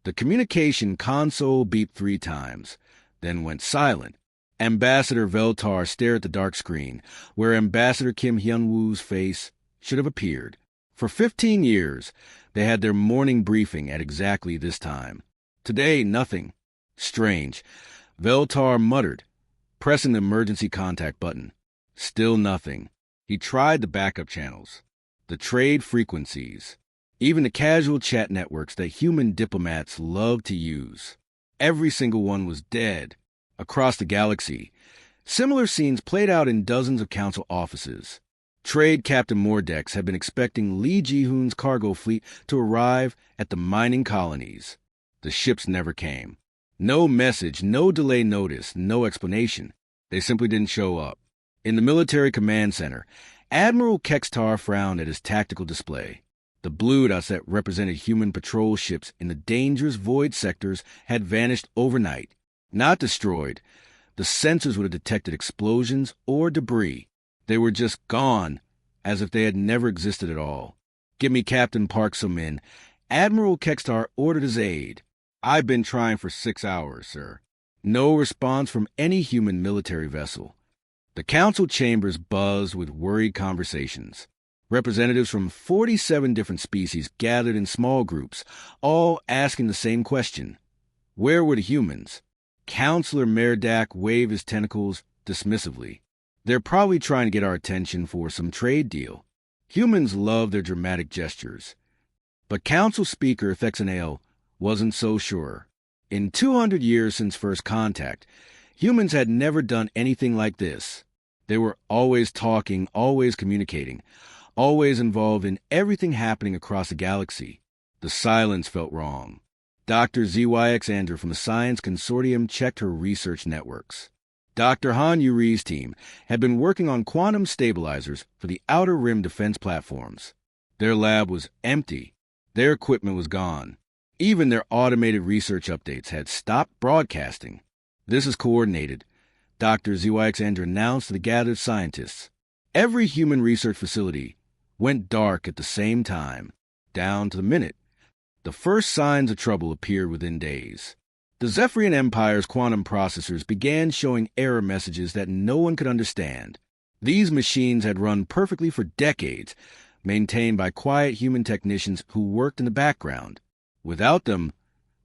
The communication console beeped 3 times, then went silent. Ambassador Veltar stared at the dark screen, where Ambassador Kim Hyun-woo's face should have appeared. For 15 years, they had their morning briefing at exactly this time. Today, nothing. Strange. Veltar muttered, pressing the emergency contact button. Still nothing. He tried the backup channels, the trade frequencies, even the casual chat networks that human diplomats love to use. Every single one was dead. Across the galaxy, similar scenes played out in dozens of council offices. Trade Captain Mordex had been expecting Lee Ji-hoon's cargo fleet to arrive at the mining colonies. The ships never came. No message, no delay notice, no explanation. They simply didn't show up. In the military command center, Admiral Kextar frowned at his tactical display. The blue dots that represented human patrol ships in the dangerous void sectors had vanished overnight. Not destroyed. The sensors would have detected explosions or debris. They were just gone, as if they had never existed at all. Give me Captain Park some in. Admiral Kextar ordered his aide. I've been trying for 6 hours, sir. No response from any human military vessel. The council chambers buzzed with worried conversations. Representatives from 47 different species gathered in small groups, all asking the same question. Where were the humans? Counselor Merdak waved his tentacles dismissively. They're probably trying to get our attention for some trade deal. Humans love their dramatic gestures. But Council Speaker Thexanael wasn't so sure. In 200 years since first contact, humans had never done anything like this. They were always talking, always communicating, always involved in everything happening across the galaxy. The silence felt wrong. Dr. ZYX Andrew from the Science Consortium checked her research networks. Dr. Han Yuri's team had been working on quantum stabilizers for the Outer Rim defense platforms. Their lab was empty. Their equipment was gone. Even their automated research updates had stopped broadcasting. This is coordinated, Dr. ZYX Andrew announced to the gathered scientists. Every human research facility went dark at the same time, down to the minute. The first signs of trouble appeared within days. The Zephyrian Empire's quantum processors began showing error messages that no one could understand. These machines had run perfectly for decades, maintained by quiet human technicians who worked in the background. Without them,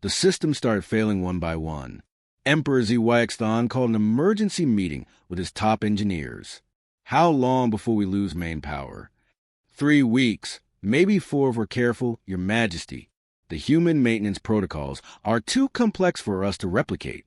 the system started failing one by one. Emperor Zwaixthon called an emergency meeting with his top engineers. How long before we lose main power? 3 weeks, maybe 4 if we're careful, Your Majesty. The human maintenance protocols are too complex for us to replicate.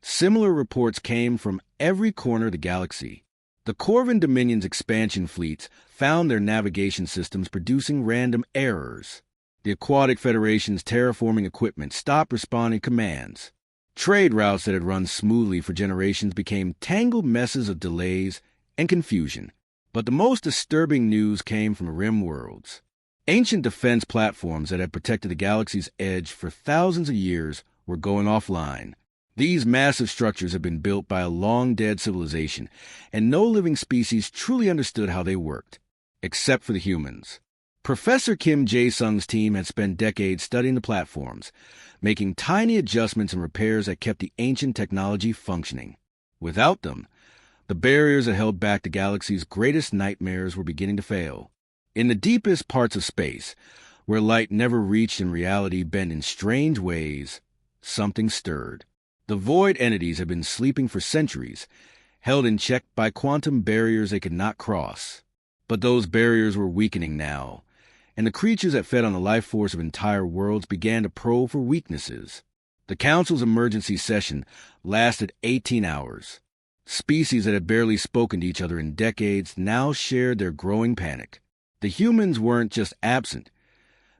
Similar reports came from every corner of the galaxy. The Corvin Dominion's expansion fleets found their navigation systems producing random errors. The Aquatic Federation's terraforming equipment stopped responding to commands. Trade routes that had run smoothly for generations became tangled messes of delays and confusion. But the most disturbing news came from rim worlds. Ancient defense platforms that had protected the galaxy's edge for thousands of years were going offline. These massive structures had been built by a long-dead civilization, and no living species truly understood how they worked, except for the humans. Professor Kim Jae-sung's team had spent decades studying the platforms, making tiny adjustments and repairs that kept the ancient technology functioning. Without them, the barriers that held back the galaxy's greatest nightmares were beginning to fail. In the deepest parts of space, where light never reached and reality bent in strange ways, something stirred. The void entities had been sleeping for centuries, held in check by quantum barriers they could not cross. But those barriers were weakening now, and the creatures that fed on the life force of entire worlds began to probe for weaknesses. The Council's emergency session lasted 18 hours. Species that had barely spoken to each other in decades now shared their growing panic. The humans weren't just absent.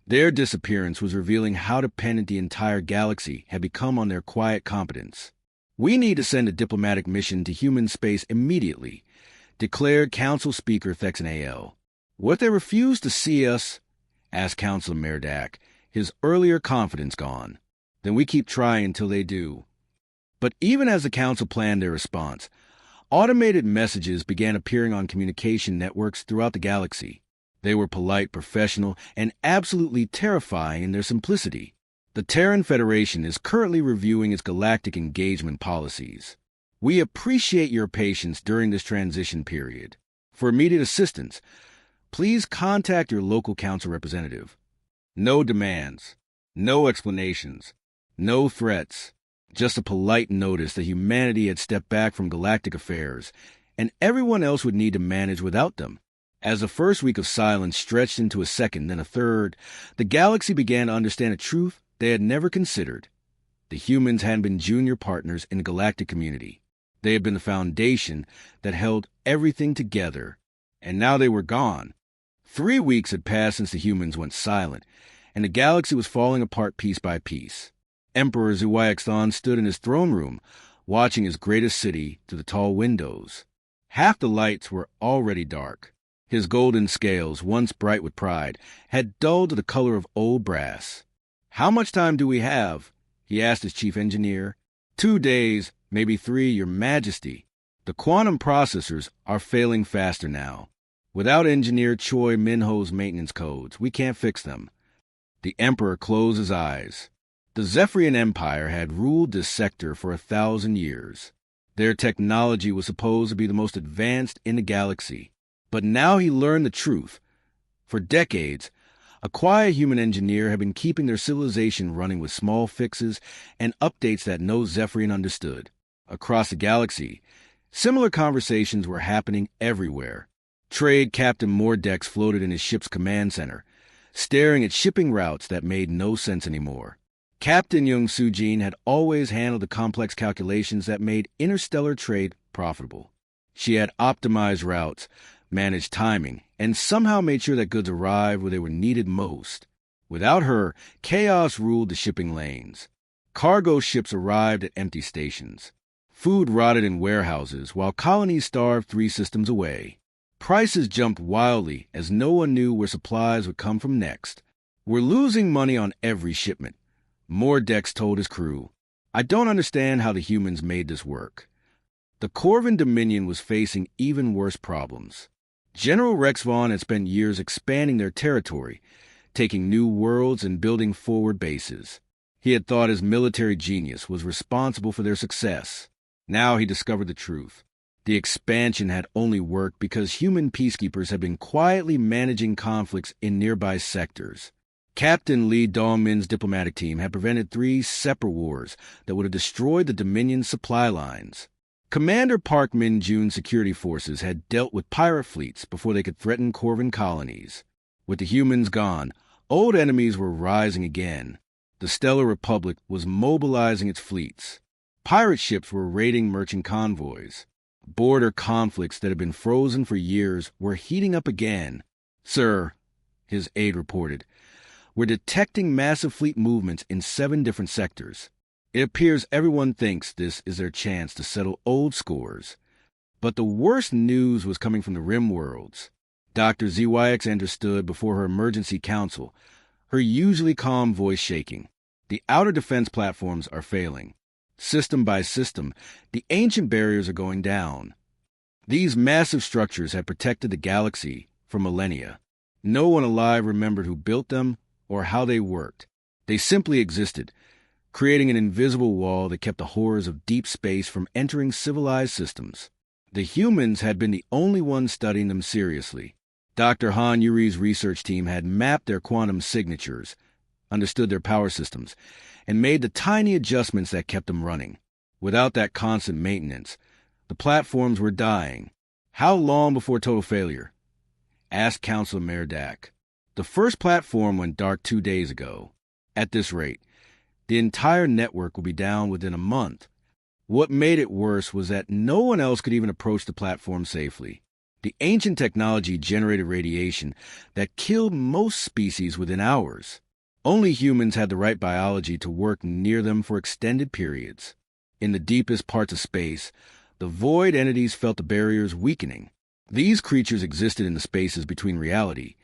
Their disappearance was revealing how dependent the entire galaxy had become on their quiet competence. We need to send a diplomatic mission to human space immediately, declared Council Speaker Thexanael. What if they refuse to see us? Asked Councilor Merdak, his earlier confidence gone. Then we keep trying until they do. But even as the Council planned their response, automated messages began appearing on communication networks throughout the galaxy. They were polite, professional, and absolutely terrifying in their simplicity. The Terran Federation is currently reviewing its galactic engagement policies. We appreciate your patience during this transition period. For immediate assistance, please contact your local council representative. No demands, no explanations, no threats, just a polite notice that humanity had stepped back from galactic affairs, and everyone else would need to manage without them. As the first week of silence stretched into a second, then a third, the galaxy began to understand a truth they had never considered. The humans had been junior partners in the galactic community. They had been the foundation that held everything together, and now they were gone. 3 weeks had passed since the humans went silent, and the galaxy was falling apart piece by piece. Emperor Zuwayaxthon stood in his throne room, watching his greatest city through the tall windows. Half the lights were already dark. His golden scales, once bright with pride, had dulled to the color of old brass. "How much time do we have?" he asked his chief engineer. 2 days, maybe 3, Your Majesty. The quantum processors are failing faster now. Without Engineer Choi Minho's maintenance codes, we can't fix them. The Emperor closed his eyes. The Zephyrian Empire had ruled this sector for 1,000 years. Their technology was supposed to be the most advanced in the galaxy. But now he learned the truth. For decades, a quiet human engineer had been keeping their civilization running with small fixes and updates that no Zephyrian understood. Across the galaxy, similar conversations were happening everywhere. Trade Captain Mordex floated in his ship's command center, staring at shipping routes that made no sense anymore. Captain Young Sujin had always handled the complex calculations that made interstellar trade profitable. She had optimized routes, managed timing, and somehow made sure that goods arrived where they were needed most. Without her, chaos ruled the shipping lanes. Cargo ships arrived at empty stations. Food rotted in warehouses while colonies starved 3 systems away. Prices jumped wildly as no one knew where supplies would come from next. "We're losing money on every shipment," Mordex told his crew. "I don't understand how the humans made this work." The Corvin Dominion was facing even worse problems. General Rex Vaughn had spent years expanding their territory, taking new worlds and building forward bases. He had thought his military genius was responsible for their success. Now he discovered the truth. The expansion had only worked because human peacekeepers had been quietly managing conflicts in nearby sectors. Captain Lee Dahlmin's diplomatic team had prevented 3 separate wars that would have destroyed the Dominion's supply lines. Commander Park Min-jun's security forces had dealt with pirate fleets before they could threaten Corvin colonies. With the humans gone, old enemies were rising again. The Stellar Republic was mobilizing its fleets. Pirate ships were raiding merchant convoys. Border conflicts that had been frozen for years were heating up again. "Sir," his aide reported, "we're detecting massive fleet movements in 7 different sectors. It appears everyone thinks this is their chance to settle old scores." But the worst news was coming from the Rim worlds. Dr. ZYX understood before her emergency council, her usually calm voice shaking. "The outer defense platforms are failing. System by system, the ancient barriers are going down. These massive structures had protected the galaxy for millennia. No one alive remembered who built them or how they worked. They simply existed, creating an invisible wall that kept the horrors of deep space from entering civilized systems. The humans had been the only ones studying them seriously. Dr. Han Yuri's research team had mapped their quantum signatures, understood their power systems, and made the tiny adjustments that kept them running. Without that constant maintenance, the platforms were dying. "How long before total failure?" asked Councilor Merdak. "The first platform went dark 2 days ago. At this rate, the entire network will be down within a month." What made it worse was that no one else could even approach the platform safely. The ancient technology generated radiation that killed most species within hours. Only humans had the right biology to work near them for extended periods. In the deepest parts of space, the void entities felt the barriers weakening. These creatures existed in the spaces between reality,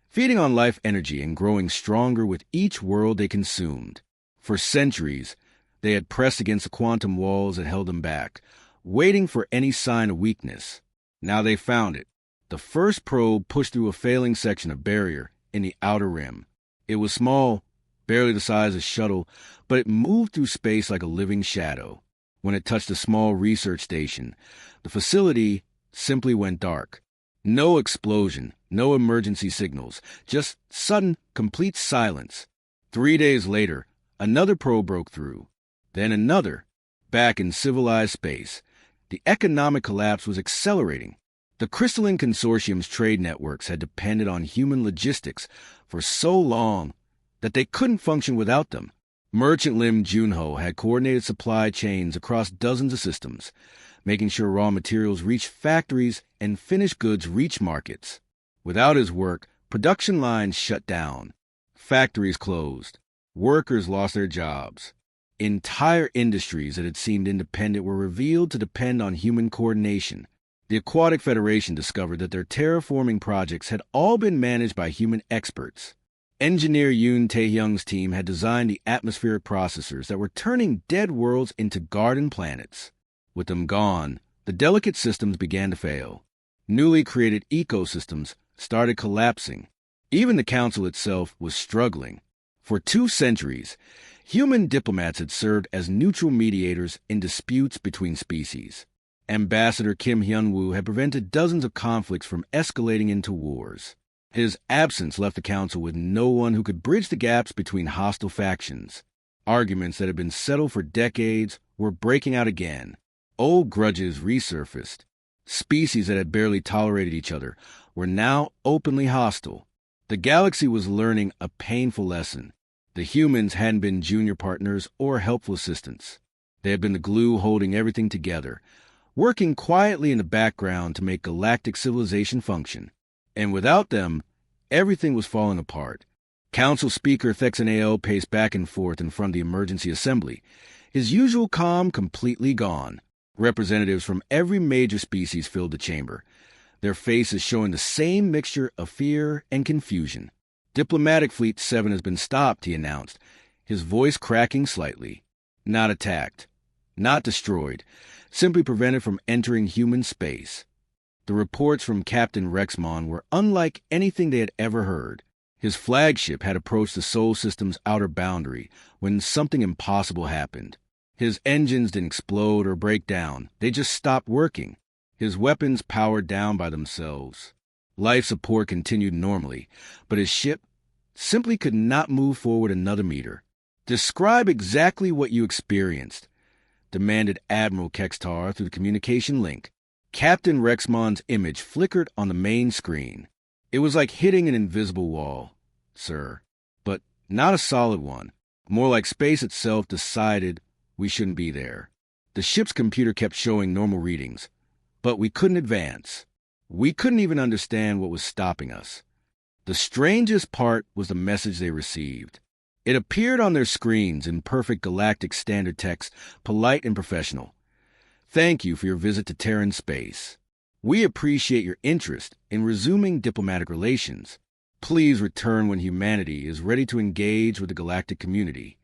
feeding on life energy and growing stronger with each world they consumed. For centuries, they had pressed against the quantum walls that held them back, waiting for any sign of weakness. Now they found it. The first probe pushed through a failing section of barrier in the outer rim. It was small, barely the size of a shuttle, but it moved through space like a living shadow. When it touched a small research station, the facility simply went dark. No explosion, no emergency signals, just sudden, complete silence. 3 days later, another probe broke through. Then another. Back in civilized space, the economic collapse was accelerating. The Crystalline Consortium's trade networks had depended on human logistics for so long that they couldn't function without them. Merchant Lim Junho had coordinated supply chains across dozens of systems, making sure raw materials reached factories and finished goods reached markets. Without his work, production lines shut down. Factories closed. Workers lost their jobs. Entire industries that had seemed independent were revealed to depend on human coordination. The Aquatic Federation discovered that their terraforming projects had all been managed by human experts. Engineer Yoon Tae-hyung's team had designed the atmospheric processors that were turning dead worlds into garden planets. With them gone, the delicate systems began to fail. Newly created ecosystems started collapsing. Even the council itself was struggling. For 2 centuries, human diplomats had served as neutral mediators in disputes between species. Ambassador Kim Hyun-woo had prevented dozens of conflicts from escalating into wars. His absence left the council with no one who could bridge the gaps between hostile factions. Arguments that had been settled for decades were breaking out again. Old grudges resurfaced. Species that had barely tolerated each other were now openly hostile. The galaxy was learning a painful lesson. The humans hadn't been junior partners or helpful assistants. They had been the glue holding everything together, working quietly in the background to make galactic civilization function. And without them, everything was falling apart. Council Speaker Thexaneo paced back and forth in front of the emergency assembly, his usual calm completely gone. Representatives from every major species filled the chamber, their faces showing the same mixture of fear and confusion. Diplomatic Fleet 7 has been stopped, he announced, his voice cracking slightly. Not attacked, not destroyed, simply prevented from entering human space. The reports from Captain Rexmon were unlike anything they had ever heard. His flagship had approached the Sol system's outer boundary when something impossible happened. His engines didn't explode or break down. They just stopped working. His weapons powered down by themselves. Life support continued normally, but his ship simply could not move forward another meter. Describe exactly what you experienced, demanded Admiral Kextar through the communication link. Captain Rexmon's image flickered on the main screen. It was like hitting an invisible wall, sir, but not a solid one. More like space itself decided we shouldn't be there. The ship's computer kept showing normal readings, but we couldn't advance. We couldn't even understand what was stopping us. The strangest part was the message they received. It appeared on their screens in perfect galactic standard text, polite and professional. Thank you for your visit to Terran space. We appreciate your interest in resuming diplomatic relations. Please return when humanity is ready to engage with the galactic community.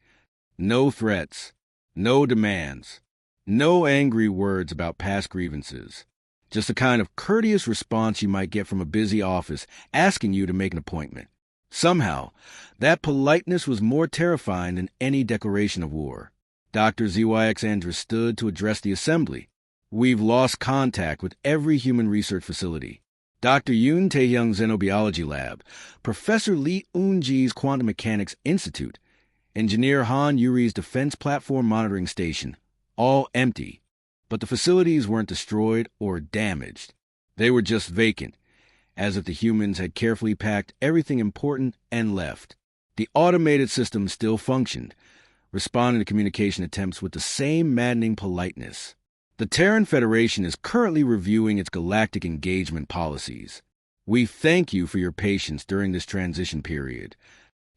No threats, no demands, no angry words about past grievances. Just the kind of courteous response you might get from a busy office asking you to make an appointment. Somehow, that politeness was more terrifying than any declaration of war. Dr. ZYX Andrus stood to address the assembly. We've lost contact with every human research facility. Dr. Yoon Tae-hyung's Xenobiology Lab, Professor Lee Eun-ji's Quantum Mechanics Institute, Engineer Han Yuri's Defense Platform Monitoring Station, all empty. But the facilities weren't destroyed or damaged. They were just vacant, as if the humans had carefully packed everything important and left. The automated system still functioned, responding to communication attempts with the same maddening politeness. The Terran Federation is currently reviewing its galactic engagement policies. We thank you for your patience during this transition period.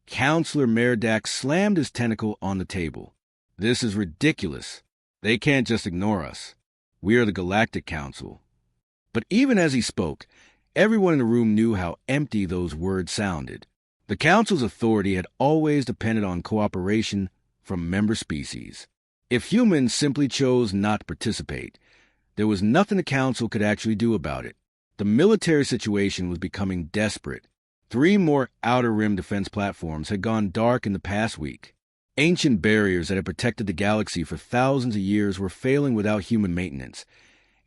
Counselor Merdak slammed his tentacle on the table. This is ridiculous. They can't just ignore us. We are the Galactic Council. But even as he spoke, everyone in the room knew how empty those words sounded. The Council's authority had always depended on cooperation from member species. If humans simply chose not to participate, there was nothing the Council could actually do about it. The military situation was becoming desperate. 3 more Outer Rim defense platforms had gone dark in the past week. Ancient barriers that had protected the galaxy for thousands of years were failing without human maintenance,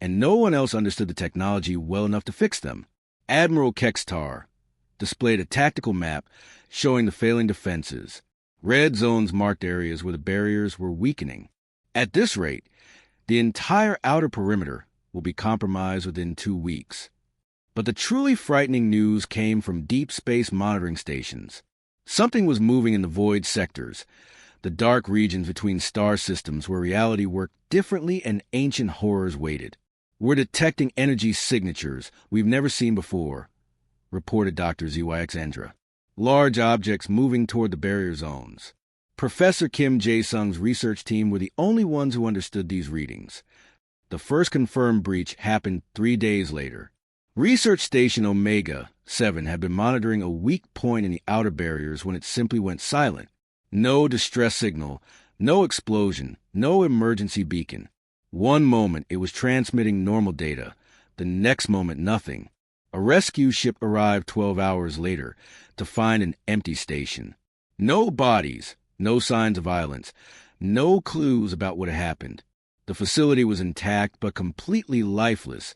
and no one else understood the technology well enough to fix them. Admiral Kextar displayed a tactical map showing the failing defenses. Red zones marked areas where the barriers were weakening. At this rate, the entire outer perimeter will be compromised within 2 weeks. But the truly frightening news came from deep space monitoring stations. Something was moving in the void sectors, the dark regions between star systems where reality worked differently and ancient horrors waited. "We're detecting energy signatures we've never seen before," reported Dr. ZYXandra. "Large objects moving toward the barrier zones." Professor Kim Jae-sung's research team were the only ones who understood these readings. The first confirmed breach happened 3 days later. Research Station Omega-7 had been monitoring a weak point in the outer barriers when it simply went silent. No distress signal, no explosion, no emergency beacon. One moment it was transmitting normal data, the next moment nothing. A rescue ship arrived 12 hours later to find an empty station. No bodies, no signs of violence, no clues about what had happened. The facility was intact but completely lifeless,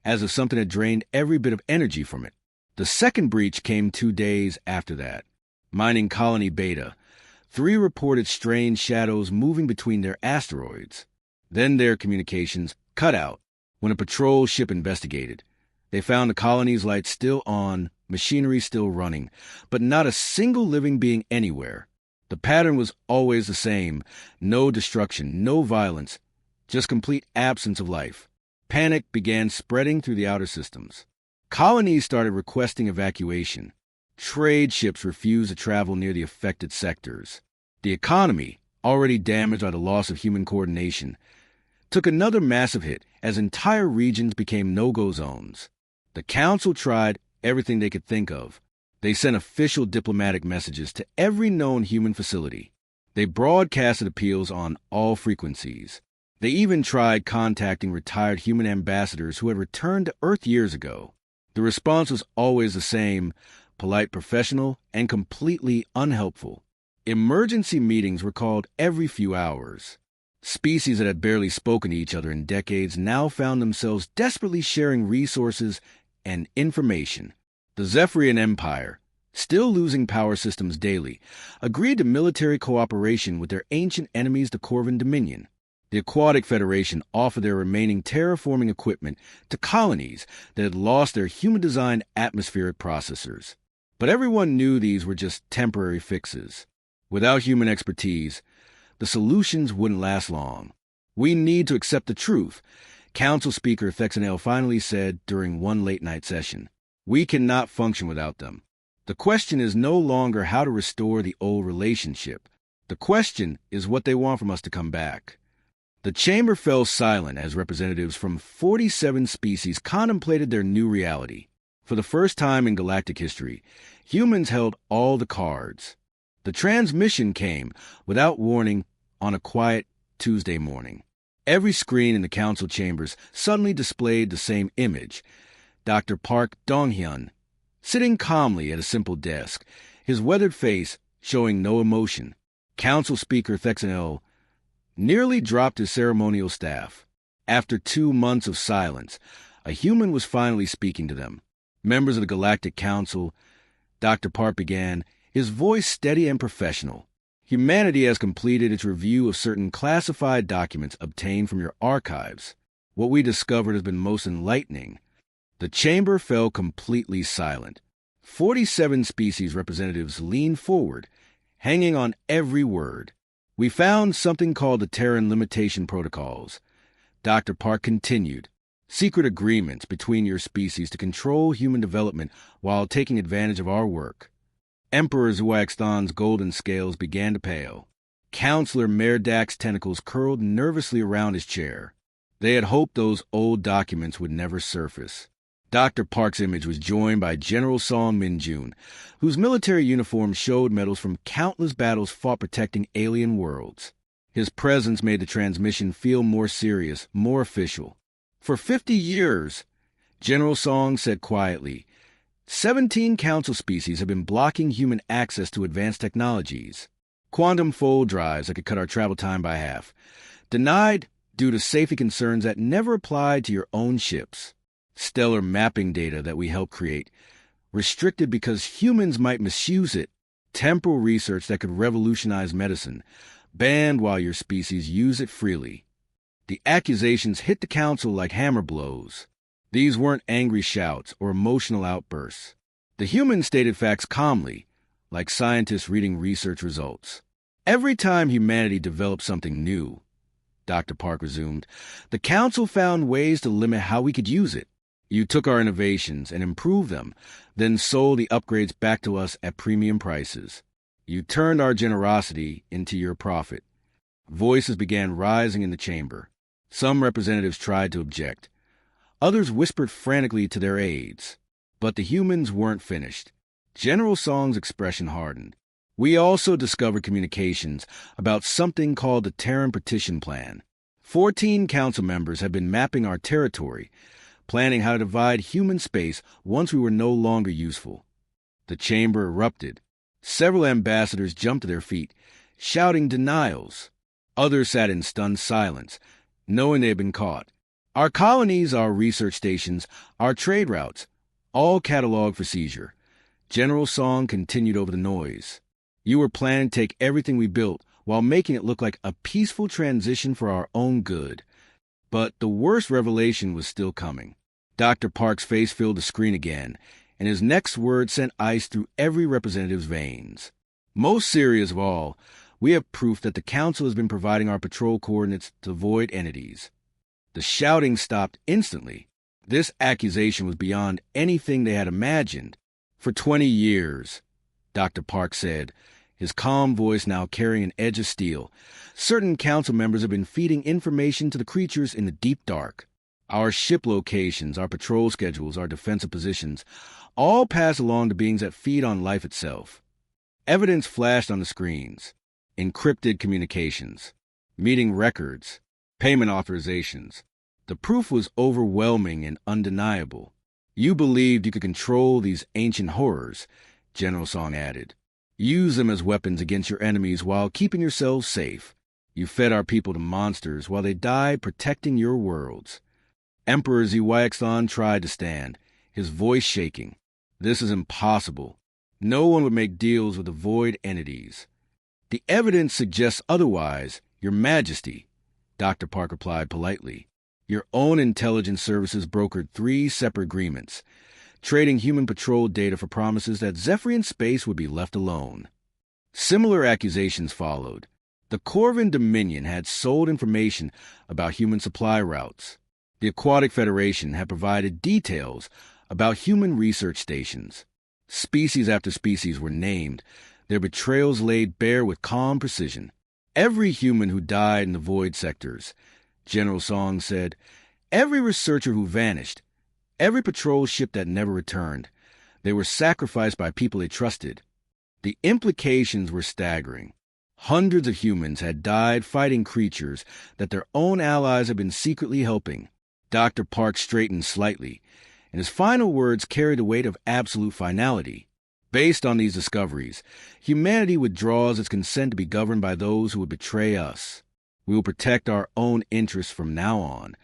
as if something had drained every bit of energy from it. The second breach came 2 days after that. Mining Colony Beta, 3 reported strange shadows moving between their asteroids. Then their communications cut out when a patrol ship investigated. They found the colony's lights still on, machinery still running, but not a single living being anywhere. The pattern was always the same: no destruction, no violence, just complete absence of life. Panic began spreading through the outer systems. Colonies started requesting evacuation. Trade ships refused to travel near the affected sectors. The economy, already damaged by the loss of human coordination, took another massive hit as entire regions became no-go zones. The Council tried everything they could think of. They sent official diplomatic messages to every known human facility. They broadcasted appeals on all frequencies. They even tried contacting retired human ambassadors who had returned to Earth years ago. The response was always the same: polite, professional, and completely unhelpful. Emergency meetings were called every few hours. Species that had barely spoken to each other in decades now found themselves desperately sharing resources and information. The Zephyrian Empire, still losing power systems daily, agreed to military cooperation with their ancient enemies, the Corvan Dominion. The Aquatic Federation offered their remaining terraforming equipment to colonies that had lost their human-designed atmospheric processors. But everyone knew these were just temporary fixes. Without human expertise, the solutions wouldn't last long. "We need to accept the truth," Council Speaker Thexanel finally said during one late-night session. "We cannot function without them. The question is no longer how to restore the old relationship. The question is what they want from us to come back." The chamber fell silent as representatives from 47 species contemplated their new reality. For the first time in galactic history, humans held all the cards. The transmission came without warning on a quiet Tuesday morning. Every screen in the council chambers suddenly displayed the same image: Dr. Park Dong-hyun, sitting calmly at a simple desk, his weathered face showing no emotion. Council Speaker Thexanel nearly dropped his ceremonial staff. After 2 months of silence, a human was finally speaking to them. "Members of the Galactic Council," Dr. Park began, his voice steady and professional. "Humanity has completed its review of certain classified documents obtained from your archives. What we discovered has been most enlightening." The chamber fell completely silent. 47 species representatives leaned forward, hanging on every word. "We found something called the Terran Limitation Protocols," Dr. Park continued. "Secret agreements between your species to control human development while taking advantage of our work." Emperor Zuaxthan's golden scales began to pale. Counselor Merdak's tentacles curled nervously around his chair. They had hoped those old documents would never surface. Dr. Park's image was joined by General Song Min-jun, whose military uniform showed medals from countless battles fought protecting alien worlds. His presence made the transmission feel more serious, more official. "For 50 years," General Song said quietly, 17 council species have been blocking human access to advanced technologies. Quantum fold drives that could cut our travel time by half. Denied due to safety concerns that never applied to your own ships. Stellar mapping data that we helped create. Restricted because humans might misuse it. Temporal research that could revolutionize medicine. Banned while your species use it freely. The accusations hit the council like hammer blows. These weren't angry shouts or emotional outbursts. The humans stated facts calmly, like scientists reading research results. Every time humanity developed something new, Dr. Park resumed, the council found ways to limit how we could use it. You took our innovations and improved them, then sold the upgrades back to us at premium prices. You turned our generosity into your profit. Voices began rising in the chamber. Some representatives tried to object. Others whispered frantically to their aides. But the humans weren't finished. General Song's expression hardened. We also discovered communications about something called the Terran Partition Plan. 14 council members have been mapping our territory, planning how to divide human space once we were no longer useful. The chamber erupted. Several ambassadors jumped to their feet, shouting denials. Others sat in stunned silence, knowing they had been caught. Our colonies, our research stations, our trade routes, all cataloged for seizure. General Song continued over the noise. You were planning to take everything we built while making it look like a peaceful transition for our own good. But the worst revelation was still coming. Dr. Park's face filled the screen again, and his next word sent ice through every representative's veins. Most serious of all, we have proof that the Council has been providing our patrol coordinates to void entities. The shouting stopped instantly. This accusation was beyond anything they had imagined. For 20 years, Dr. Park said, his calm voice now carrying an edge of steel, certain council members have been feeding information to the creatures in the deep dark. Our ship locations, our patrol schedules, our defensive positions, all pass along to beings that feed on life itself. Evidence flashed on the screens. Encrypted communications, meeting records, payment authorizations. The proof was overwhelming and undeniable. You believed you could control these ancient horrors, General Song added. Use them as weapons against your enemies while keeping yourselves safe. You fed our people to monsters while they died protecting your worlds. Emperor Zwaixon tried to stand, his voice shaking. This is impossible. No one would make deals with the void entities. The evidence suggests otherwise, Your Majesty, Dr. Park replied politely. Your own intelligence services brokered 3 separate agreements, trading human patrol data for promises that Zephyrian space would be left alone. Similar accusations followed. The Corvin Dominion had sold information about human supply routes. The Aquatic Federation had provided details about human research stations. Species after species were named, their betrayals laid bare with calm precision. Every human who died in the void sectors, General Song said, every researcher who vanished, every patrol ship that never returned, they were sacrificed by people they trusted. The implications were staggering. Hundreds of humans had died fighting creatures that their own allies had been secretly helping. Dr. Park straightened slightly, and his final words carried the weight of absolute finality. Based on these discoveries, humanity withdraws its consent to be governed by those who would betray us. We will protect our own interests from now on.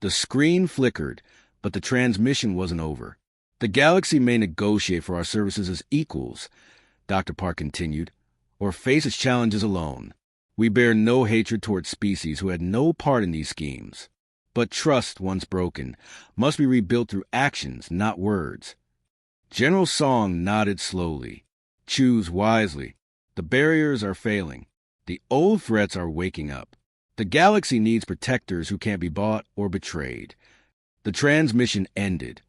The screen flickered, but the transmission wasn't over. The galaxy may negotiate for our services as equals, Dr. Park continued, or face its challenges alone. We bear no hatred towards species who had no part in these schemes. But trust, once broken, must be rebuilt through actions, not words. General Song nodded slowly. Choose wisely. The barriers are failing. The old threats are waking up. The galaxy needs protectors who can't be bought or betrayed. The transmission ended,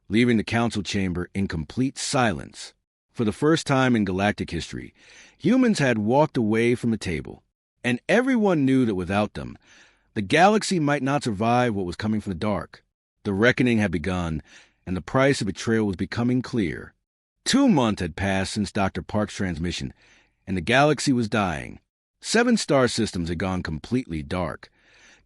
leaving the council chamber in complete silence. For the first time in galactic history, humans had walked away from the table, and everyone knew that without them, the galaxy might not survive what was coming from the dark. The reckoning had begun, and the price of betrayal was becoming clear. 2 months had passed since Dr. Park's transmission, and the galaxy was dying. 7 star systems had gone completely dark,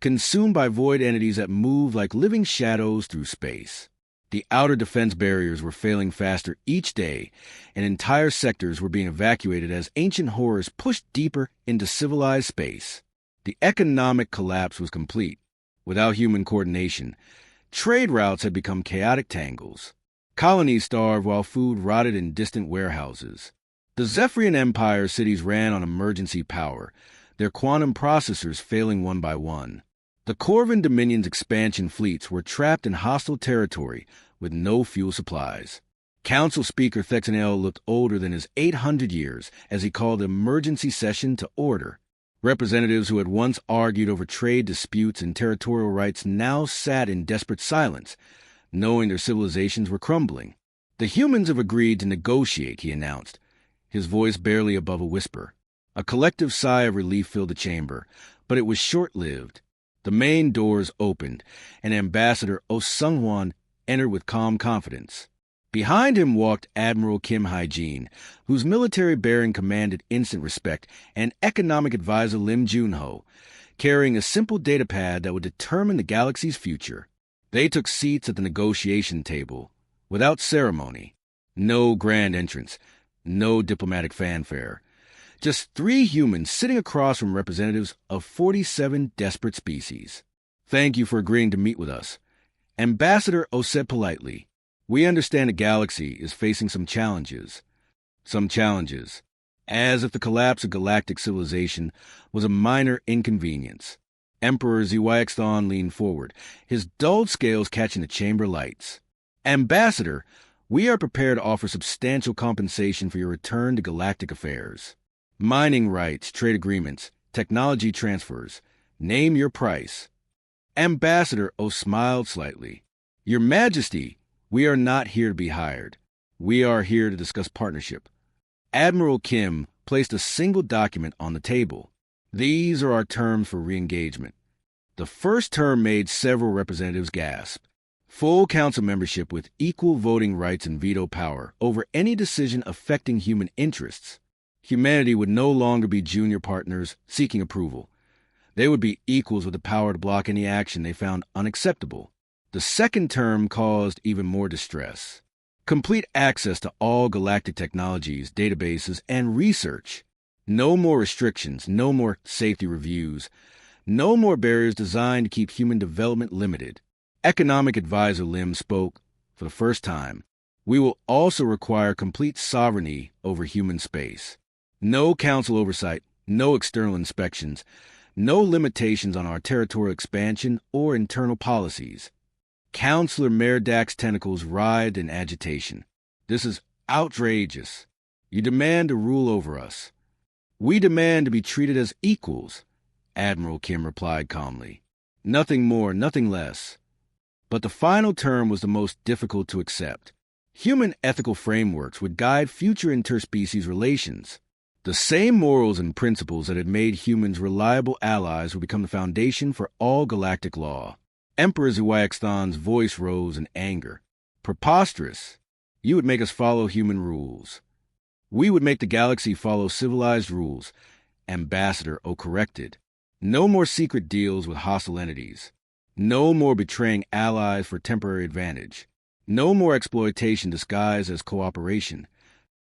consumed by void entities that moved like living shadows through space. The outer defense barriers were failing faster each day, and entire sectors were being evacuated as ancient horrors pushed deeper into civilized space. The economic collapse was complete. Without human coordination, trade routes had become chaotic tangles. Colonies starved while food rotted in distant warehouses. The Zephyrian Empire cities ran on emergency power, their quantum processors failing one by one. The Corvin Dominion's expansion fleets were trapped in hostile territory with no fuel supplies. Council Speaker Thexanel looked older than his 800 years as he called the emergency session to order. Representatives who had once argued over trade disputes and territorial rights now sat in desperate silence, knowing their civilizations were crumbling. The humans have agreed to negotiate, he announced, his voice barely above a whisper. A collective sigh of relief filled the chamber, but it was short-lived. The main doors opened, and Ambassador Oh Sung-hwan entered with calm confidence. Behind him walked Admiral Kim Hae-jin, whose military bearing commanded instant respect, and economic advisor Lim Jun-ho, carrying a simple datapad that would determine the galaxy's future. They took seats at the negotiation table, without ceremony. No grand entrance, no diplomatic fanfare. Just 3 humans sitting across from representatives of 47 desperate species. "Thank you for agreeing to meet with us." Ambassador Oh said politely, "We understand the galaxy is facing some challenges. As if the collapse of galactic civilization was a minor inconvenience." Emperor Zhuaixthon leaned forward, his dulled scales catching the chamber lights. "Ambassador, we are prepared to offer substantial compensation for your return to galactic affairs. Mining rights, trade agreements, technology transfers. Name your price." Ambassador Oh smiled slightly. "Your Majesty, we are not here to be hired. We are here to discuss partnership." Admiral Kim placed a single document on the table. "These are our terms for re-engagement." The first term made several representatives gasp. Full council membership with equal voting rights and veto power over any decision affecting human interests. Humanity would no longer be junior partners seeking approval. They would be equals with the power to block any action they found unacceptable. The second term caused even more distress. Complete access to all galactic technologies, databases, and research. No more restrictions, no more safety reviews, no more barriers designed to keep human development limited. Economic advisor Lim spoke for the first time. "We will also require complete sovereignty over human space. No council oversight, no external inspections, no limitations on our territorial expansion or internal policies." Councillor Merdak's tentacles writhed in agitation. "This is outrageous. You demand to rule over us." "We demand to be treated as equals," Admiral Kim replied calmly. "Nothing more, nothing less." But the final term was the most difficult to accept. Human ethical frameworks would guide future interspecies relations. The same morals and principles that had made humans reliable allies would become the foundation for all galactic law. Emperor Zhuaixthon's voice rose in anger. "Preposterous! You would make us follow human rules." "We would make the galaxy follow civilized rules," Ambassador O corrected. "No more secret deals with hostile entities. No more betraying allies for temporary advantage. No more exploitation disguised as cooperation."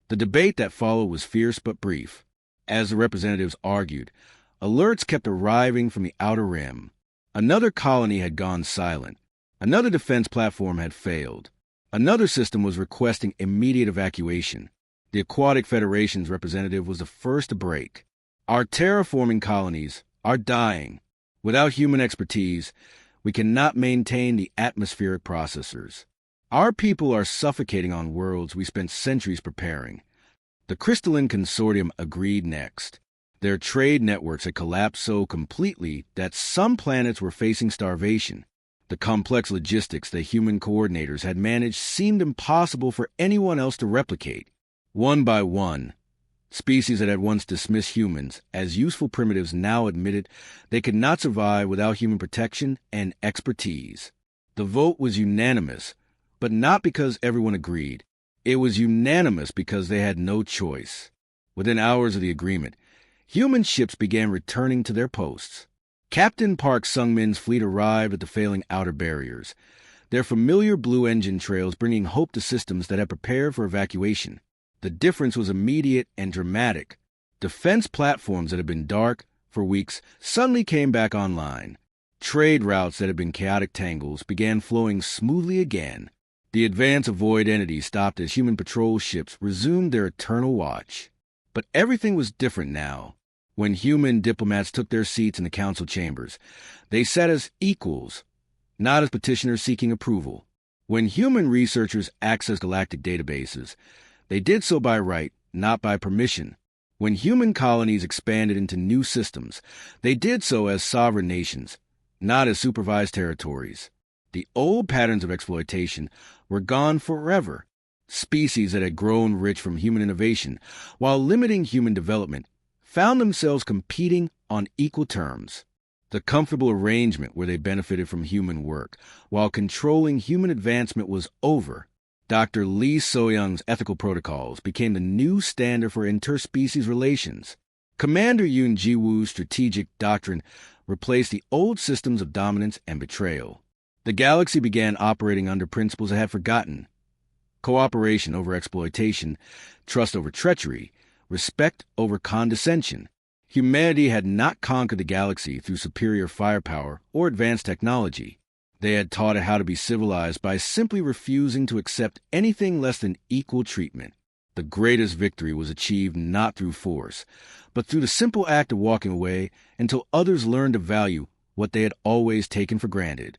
The debate that followed was fierce but brief. As the representatives argued, alerts kept arriving from the outer rim. Another colony had gone silent. Another defense platform had failed. Another system was requesting immediate evacuation. The Aquatic Federation's representative was the first to break. "Our terraforming colonies are dying. Without human expertise, we cannot maintain the atmospheric processors. Our people are suffocating on worlds we spent centuries preparing." The Crystalline Consortium agreed next. Their trade networks had collapsed so completely that some planets were facing starvation. The complex logistics the human coordinators had managed seemed impossible for anyone else to replicate. One by one, species that had once dismissed humans as useful primitives now admitted they could not survive without human protection and expertise. The vote was unanimous, but not because everyone agreed. It was unanimous because they had no choice. Within hours of the agreement, human ships began returning to their posts. Captain Park Sung-min's fleet arrived at the failing outer barriers. their familiar blue engine trails bringing hope to systems that had prepared for evacuation. The difference was immediate and dramatic. Defense platforms that had been dark for weeks suddenly came back online. Trade routes that had been chaotic tangles began flowing smoothly again. The advance of void entities stopped as human patrol ships resumed their eternal watch. But everything was different now. When human diplomats took their seats in the council chambers, they sat as equals, not as petitioners seeking approval. When human researchers accessed galactic databases, they did so by right, not by permission. When human colonies expanded into new systems, they did so as sovereign nations, not as supervised territories. The old patterns of exploitation were gone forever. Species that had grown rich from human innovation, while limiting human development, found themselves competing on equal terms. The comfortable arrangement where they benefited from human work, while controlling human advancement, was over. Dr. Lee So-young's ethical protocols became the new standard for interspecies relations. Commander Yoon Ji-woo's strategic doctrine replaced the old systems of dominance and betrayal. The galaxy began operating under principles it had forgotten: cooperation over exploitation, trust over treachery, respect over condescension. Humanity had not conquered the galaxy through superior firepower or advanced technology. They had taught it how to be civilized by simply refusing to accept anything less than equal treatment. The greatest victory was achieved not through force, but through the simple act of walking away until others learned to value what they had always taken for granted.